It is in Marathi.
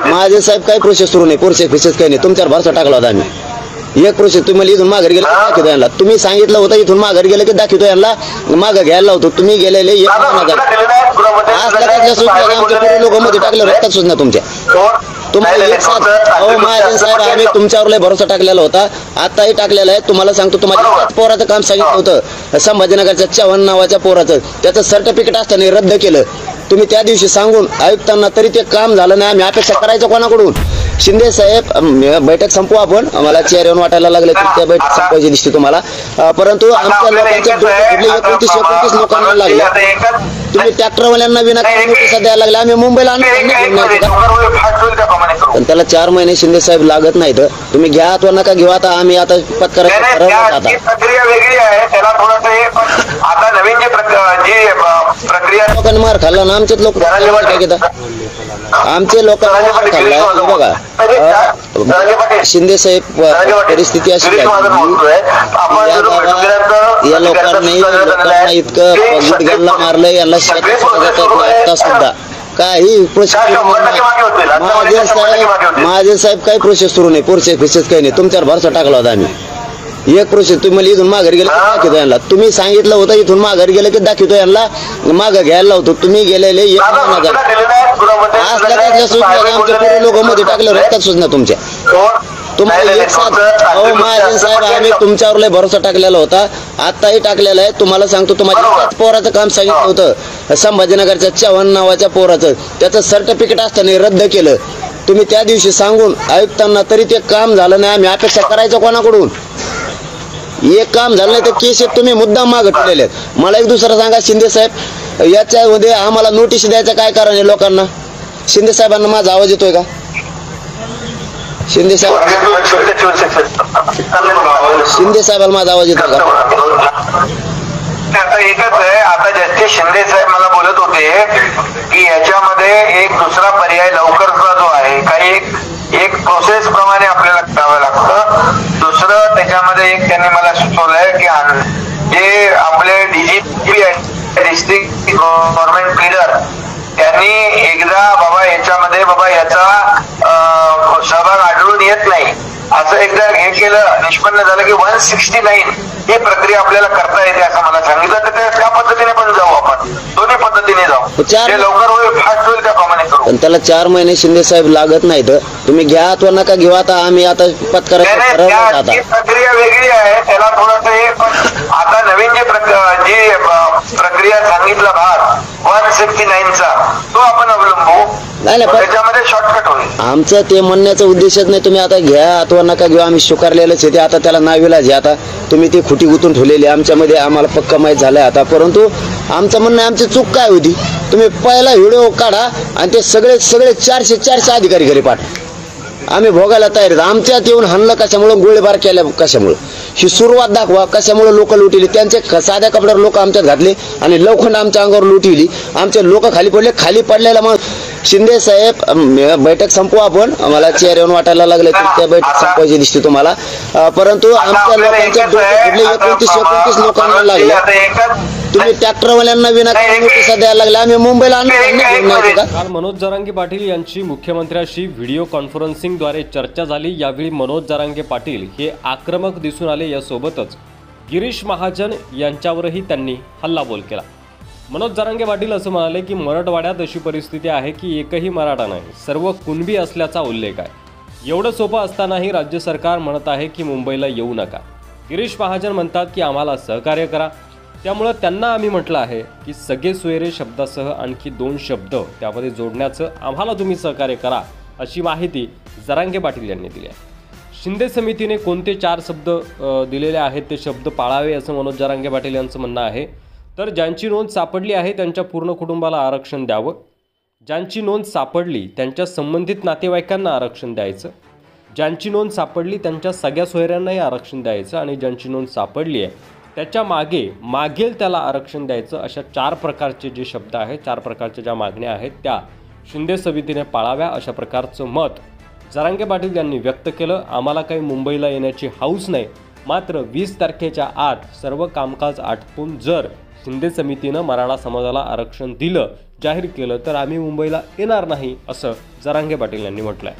माझे साहेब काही प्रोसेस सुरू नाही, प्रोसेस काही नाही, तुमच्यावर भरसा टाकला होता आम्ही। एक प्रोसेस तुम्ही इथून माघारी गेले दाखवतो यांना, तुम्ही सांगितलं होतं इथून माघारी गेलं की दाखवतो यांना, मागं घ्यायला होतो, तुम्ही गेलेले लोक मध्ये टाकले रक्तात सुचना तुमच्या। तुम्हाला एक साथ महाजन साहेब आम्ही तुमच्यावर लय भरोसा टाकलेला होता, आताही टाकलेला आहे। तुम्हाला सांगतो, तुम्हाला पोराचं काम सांगितलं होतं संभाजीनगरच्या चव्हाण नावाच्या पोराचं, त्याचं सर्टिफिकेट असताना रद्द केलं तुम्ही त्या दिवशी सांगून आयुक्तांना, तरी ते काम झालं नाही। आम्ही अपेक्षा करायचं कोणाकडून? शिंदे साहेब बैठक संपू आपण, मला चेअर येऊन वाटायला लागले त्या बैठक संपवायची दिसते तुम्हाला, परंतु आमच्या लोकांचे 29 लोकांना लागले, तुम्ही ट्रॅक्टरवाल्यांना विनाकारण नोटिसा द्यायला लागले। आम्ही मुंबईला पण त्याला 4 महिने शिंदे साहेब लागत नाहीत, तुम्ही घ्या अथवा नका घेऊ, आता आम्ही आता पत्करायचं ठरवलं। आता प्रक्रिया वेगळी आहे, त्याला थोडंसं आता नवीन जी प्रक्रिया लोकांनी मार खाल्ला ना, आमचेच लोक काय घेतात, आमचे लोकांना मार खाल्ला बघा। शिंदे साहेब परिस्थिती अशी या लोकांना इतकं गुडघ्याला मारलंय, याला आता सुद्धा काही माझे साहेब काही प्रोसेस सुरू नाही, प्रोसेस काही नाही, तुमच्यावर भरसा टाकला होता आम्ही। एक प्रोसेस तुम्ही इथून माघारी गेलं दाखवतो यांना, तुम्ही सांगितलं होतं इथून माघारी गेलं की दाखवतो यांना, मागं घ्यायला लावतो, तुम्ही गेलेले लोक मध्ये टाकलं रक्तात सुचना तुमच्या। तुम्हाला एक साथ महाजन साहेब आम्ही तुमच्यावर लय भरोसा टाकलेला होता, आताही टाकलेला आहे। तुम्हाला सांगतो, तुम्हाला पोराचं काम सांगितलं होतं संभाजीनगरच्या चव्हाण नावाच्या पोराचं, त्याचं सर्टिफिकेट असताना रद्द केलं तुम्ही त्या दिवशी सांगून आयुक्तांना, तरी ते काम झालं नाही। आम्ही अपेक्षा करायचं कोणाकडून? एक काम झालं नाही तर केस तुम्ही मुद्दाम मागं ठेवलेले आहेत। मला एक दुसरं सांगा, शिंदे साहेब याच्यामध्ये आम्हाला नोटीस द्यायचं काय कारण आहे लोकांना? शिंदे साहेबांना माझा आवाज येतोय का? शिंदे साहेबांना माझा आवाज येतोय का? आता एकच आहे, आता जस्टिस शिंदे साहेब मला बोलत होते की याच्यामध्ये एक दुसरा पर्याय लवकरचा जो आहे, काही एक प्रोसेस प्रमाणे आपल्याला करावं लागतं। दुसरं त्याच्यामध्ये एक त्यांनी मला सुचवलंय की जे आपले डीजीपी डिस्ट्रिक्ट गव्हर्नमेंट लीडर, त्यांनी एकदा याच्यामध्ये याचा सहभाग आढळून येत नाही असं एकदा हे केलं, निष्पन्न झालं की 169 ही प्रक्रिया आपल्याला करता येते असं मला सांगितलं, तर त्या पद्धतीने पण जाऊ, आपण दोन्ही पद्धतीने जाऊ, जे लवकर होईल फास्ट होईल त्याप्रमाणे करू। पण त्याला 4 महिने शिंदे साहेब लागत नाहीत, तुम्ही घ्या अथवा नका घेऊ, आता आम्ही आता पत्करायचं ठरवलं। आता प्रक्रिया वेगळी आहे, त्याला थोडंसं आता नवीन जी प्रक्रिया सांगितला भाग 169चा तो आपण अवलंबू, नाही त्याच्यामध्ये शॉर्टकट होईल। आमचं ते म्हणण्याचा उद्देशच नाही, तुम्ही आता घ्या अथवा नका घेऊ, आम्ही स्वीकारलेलंच आहे ते। आता त्याला नाविलाज आहे, आता तुम्ही ती खुटी गुतून ठेवलेली आमच्यामध्ये, आम्हाला पक्का माहीत झालंय आता। परंतु आमचं म्हणणं, आमची चूक काय होती? तुम्ही पहिला व्हिडिओ काढा आणि ते सगळे 400 अधिकारी घरी पाठ, आम्ही भोगायला तयार आहेत। आमच्यात येऊन हाणलं कशामुळं, गोळीबार केल्या कशामुळं, ही सुरुवात दाखवा कशामुळे लोक लुटली। त्यांचे साध्या कपड्यावर लोक आमच्यात घातले आणि लवखंड आमच्या अंगावर लुटली, आमचे लोक खाली पडले। खाली पडलेला मग शिंदे साहेब बैठक संपू आपण, मला चेअर येऊन वाटायला लागले त्या बैठक संपवायची दिसते तुम्हाला, परंतु आमच्या लोकांचे 29 लोकांना लागले, तुम्ही ट्रॅक्टरवाल्यांना विनाकारण नोटिसा द्यायला लागले। आम्ही मुंबईला काल मनोज जरांगे पाटील यांची मुख्यमंत्र्यांशी व्हिडिओ कॉन्फरन्सिंगद्वारे चर्चा झाली। यावेळी मनोज जरांगे पाटील हे आक्रमक दिसून आले, यासोबतच गिरीश महाजन यांच्यावरही त्यांनी हल्लाबोल केला। मनोज जरांगे पाटील असं म्हणाले की मराठवाड्यात अशी परिस्थिती आहे की एकही मराठा नाही, सर्व कुणबी असल्याचा उल्लेख आहे। एवढं सोपं असतानाही राज्य सरकार म्हणत आहे की मुंबईला येऊ नका। गिरीश महाजन म्हणतात की आम्हाला सहकार्य करा, त्यामुळे त्यांना आम्ही म्हटलं आहे की सगळे सोयरे शब्दासह आणखी 2 शब्द त्यामध्ये जोडण्याचं आम्हाला तुम्ही सहकार्य करा, अशी माहिती जरांगे पाटील यांनी दिली आहे। शिंदे समितीने कोणते 4 शब्द दिलेले आहेत ते शब्द पाळावे असं मनोज जरांगे पाटील यांचं म्हणणं आहे। तर ज्यांची नोंद सापडली आहे त्यांच्या पूर्ण कुटुंबाला आरक्षण द्यावं, ज्यांची नोंद सापडली त्यांच्या संबंधित नातेवाईकांना आरक्षण द्यायचं, ज्यांची नोंद सापडली त्यांच्या सगळ्या सोयऱ्यांनाही आरक्षण द्यायचं, आणि ज्यांची नोंद सापडली आहे त्याच्या मागेल त्याला आरक्षण द्यायचं, अशा 4 प्रकारचे जे शब्द आहेत, 4 प्रकारच्या ज्या मागण्या आहेत त्या शिंदे समितीने पाळाव्या, अशा प्रकारचं मत जरांगे पाटील यांनी व्यक्त केलं। आम्हाला काही मुंबईला येण्याची हौस नाही, मात्र 20 तारखेच्या आत सर्व कामकाज आटपून जर शिंदे समितीनं मराठा समाजाला आरक्षण दिलं, जाहीर केलं तर आम्ही मुंबईला येणार नाही, असं जरांगे पाटील यांनी म्हटलंय.